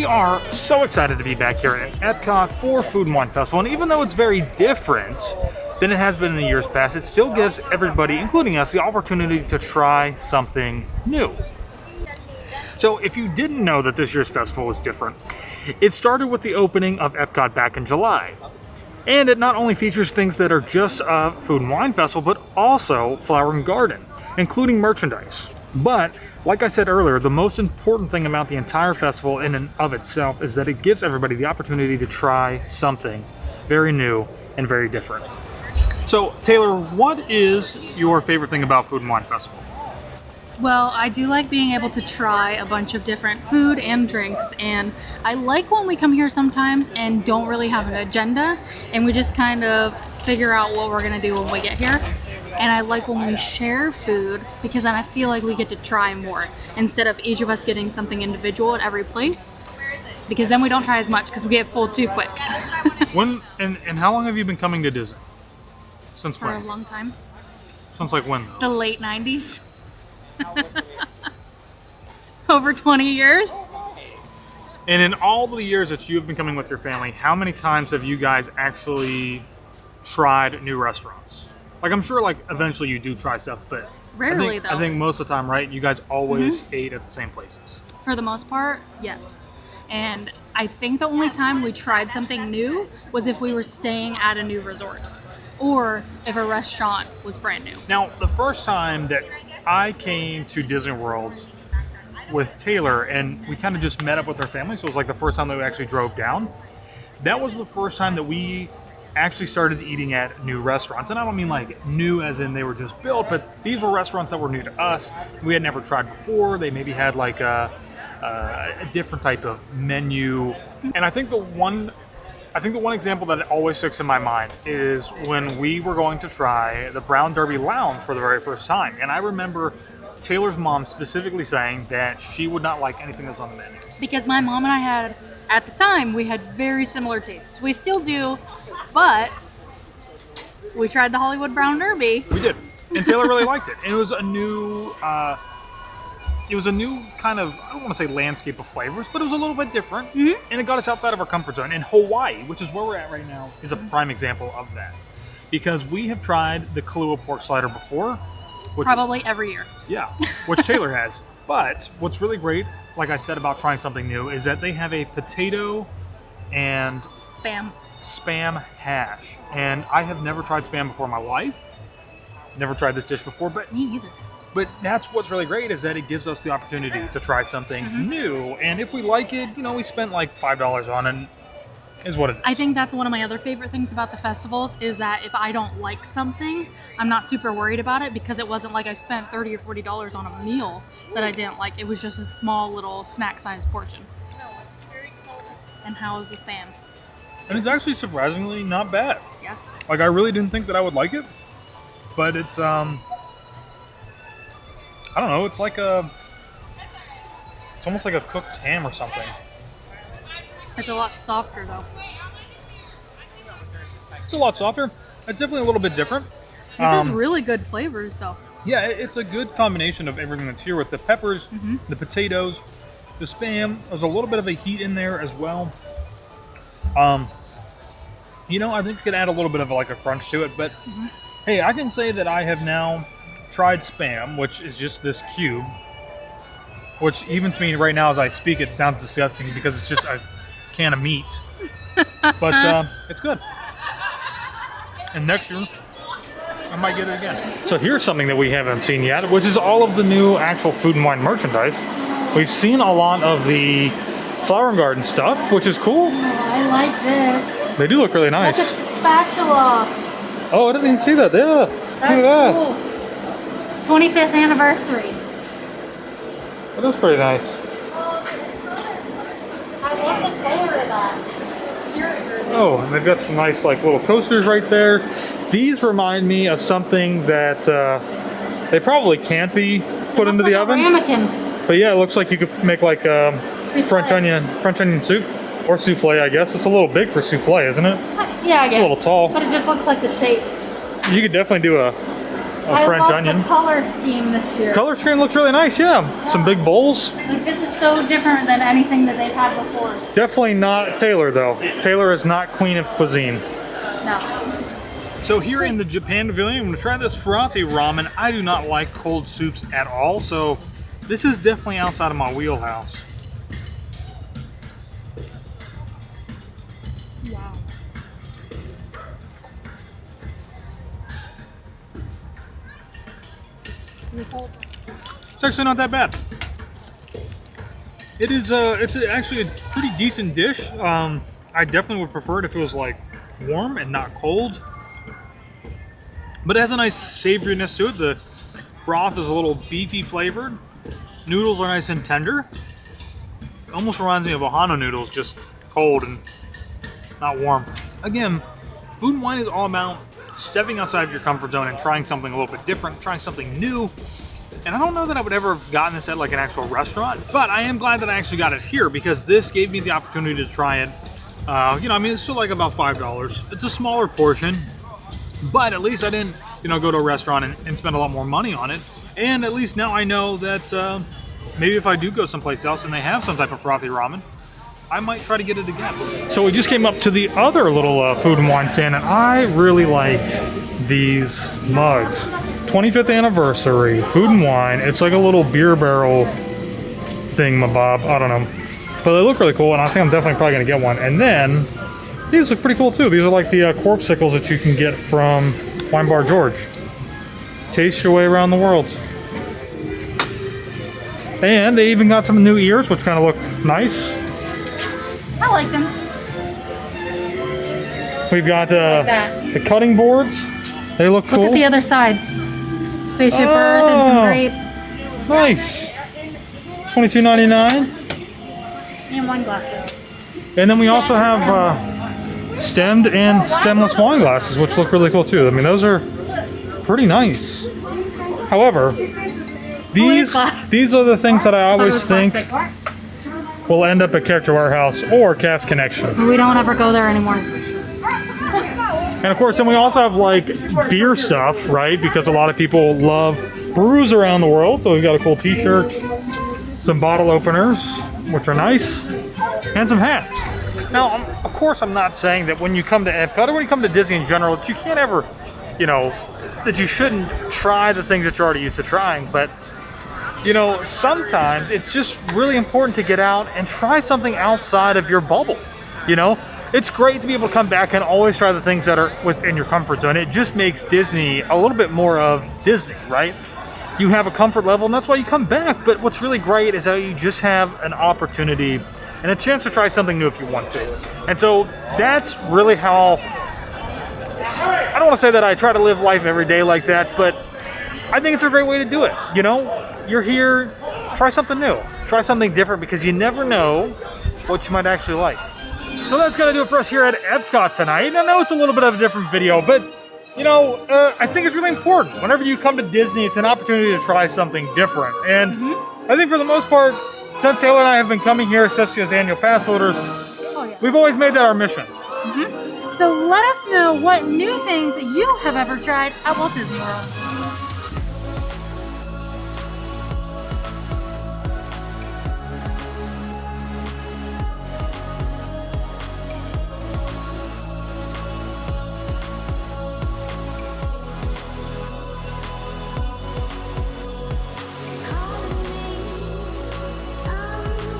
are so excited to be back here at Epcot for Food and Wine Festival, and even though it's very different than it has been in the years past, it still gives everybody, including us, the opportunity to try something new. So if you didn't know that this year's festival was different, it started with the opening of Epcot back in July. And it not only features things that are just a Food and Wine Festival, but also Flower and Garden, including merchandise. But, like I said earlier, the most important thing about the entire festival in and of itself is that it gives everybody the opportunity to try something very new and very different. So, Taylor, what is your favorite thing about Food and Wine Festival? Well, I do like being able to try a bunch of different food and drinks, and I like when we come here sometimes and don't really have an agenda and we just kind of figure out what we're gonna do when we get here. And I like when we share food because then I feel like we get to try more instead of each of us getting something individual at every place, because then we don't try as much because we get full too quick. When and how long have you been coming to Disney? Since when? For a long time. Since like when though? The late 90s. Over 20 years. And in all the years that you've been coming with your family, how many times have you guys actually tried new restaurants? Like, I'm sure, like, eventually you do try stuff, but Rarely, though. I think most of the time, right, you guys always ate at the same places. For the most part, yes. And I think the only time we tried something new was if we were staying at a new resort or if a restaurant was brand new. Now, the first time that I came to Disney World with Taylor and we kind of just met up with our family, so it was like the first time that we actually drove down, that was the first time that we actually started eating at new restaurants. And I don't mean like new as in they were just built, but these were restaurants that were new to us. We had never tried before. They maybe had like a different type of menu. And I think the one example that always sticks in my mind is when we were going to try the Brown Derby Lounge for the very first time. And I remember Taylor's mom specifically saying that she would not like anything that was on the menu. Because my mom and I had, at the time, we had very similar tastes. We still do, but we tried the Hollywood Brown Derby. We did, and Taylor really liked it. And it was a new kind of, I don't want to say landscape of flavors, but it was a little bit different. Mm-hmm. And it got us outside of our comfort zone. And Hawaii, which is where we're at right now, is a prime example of that. Because we have tried the Kahlua pork slider before. Probably every year. Yeah, which Taylor has. But what's really great, like I said about trying something new, is that they have a potato and spam hash. And I have never tried spam before in my life. Never tried this dish before, but me either. But that's what's really great, is that it gives us the opportunity to try something new. And if we like it, you know, we spent like $5 on it, is what it is. I think that's one of my other favorite things about the festivals is that if I don't like something, I'm not super worried about it because it wasn't like I spent $30 or $40 on a meal that I didn't like. It was just a small little snack-sized portion. And how is the spam? And it's actually surprisingly not bad. Yeah. Like, I really didn't think that I would like it, but it's I don't know, it's like it's almost like a cooked ham or something. It's a lot softer though. It's a lot softer. It's definitely a little bit different. This has really good flavors though. Yeah, it's a good combination of everything that's here with the peppers, the potatoes, the spam. There's a little bit of a heat in there as well. You know, I think you could add a little bit of like a crunch to it, but hey, I can say that I have now tried spam, which is just this cube, which even to me right now as I speak, it sounds disgusting because it's just a can of meat, but it's good. And next year, I might get it again. So here's something that we haven't seen yet, which is all of the new actual Food and Wine merchandise. We've seen a lot of the Flower and Garden stuff, which is cool. Oh, I like this. They do look really nice. Look at the spatula. Oh, I didn't even see that. Yeah, That's cool. 25th anniversary. That is pretty nice. I love the color of that. Oh, and they've got some nice like little coasters right there. These remind me of something that they probably can't be put into the oven. Ramekin. But yeah, it looks like you could make like French onion soup or souffle, I guess. It's a little big for souffle, isn't it? Yeah, I guess. It's a little tall. But it just looks like the shape. You could definitely do a a French love onion. the color scheme this year. Color scheme looks really nice, yeah. Some big bowls. Like, this is so different than anything that they've had before. Definitely not Taylor though. Taylor is not queen of cuisine. No. So here in the Japan Pavilion, I'm gonna try this frothy ramen. I do not like cold soups at all, so this is definitely outside of my wheelhouse. Wow. It's actually not that bad. It is. It's actually a pretty decent dish. I definitely would prefer it if it was like warm and not cold. But it has a nice savoriness to it. The broth is a little beefy flavored. Noodles are nice and tender. It almost reminds me of Ohana noodles, just cold and not warm. Again, food and wine is all about stepping outside of your comfort zone and trying something a little bit different, trying something new. And I don't know that I would ever have gotten this at like an actual restaurant, but I am glad that I actually got it here because this gave me the opportunity to try it. You know, I mean, it's still like about $5. It's a smaller portion, but at least I didn't, you know, go to a restaurant and spend a lot more money on it. And at least now I know that maybe if I do go someplace else and they have some type of frothy ramen, I might try to get it again. So we just came up to the other little food and wine stand, and I really like these mugs. 25th anniversary, food and wine. It's like a little beer barrel thing-mabob. I don't know. But they look really cool, and I think I'm definitely probably going to get one. And then, these look pretty cool too. These are like the corksicles that you can get from Wine Bar George. Taste your way around the world. And they even got some new ears, which kind of look nice. I like them. We've got that. the cutting boards. They look cool. Look at the other side. Spaceship Earth and some grapes. Nice. $22.99. And wine glasses. And then we also have stemmed and stemless wine glasses, which look really cool too. I mean, those are pretty nice. However, these are the things that I always think will end up at Character Warehouse or Cast Connection. We don't ever go there anymore. And of course, then we also have like beer stuff, right? Because a lot of people love brews around the world. So we've got a cool t-shirt, some bottle openers, which are nice, and some hats. Now, of course, I'm not saying that when you come to Epcot or when you come to Disney in general, that you can't ever, you know, that you shouldn't try the things that you're already used to trying. But, you know, sometimes it's just really important to get out and try something outside of your bubble, you know? It's great to be able to come back and always try the things that are within your comfort zone. It just makes Disney a little bit more of Disney, right? You have a comfort level, and that's why you come back. But what's really great is how you just have an opportunity and a chance to try something new if you want to. And so that's really how, I don't want to say that I try to live life every day like that, but I think it's a great way to do it. You know, you're here, try something new, try something different, because you never know what you might actually like. So that's going to do it for us here at Epcot tonight. I know it's a little bit of a different video, but, you know, I think it's really important. Whenever you come to Disney, it's an opportunity to try something different. And I think for the most part, since Taylor and I have been coming here, especially as annual pass holders, we've always made that our mission. So let us know what new things you have ever tried at Walt Disney World.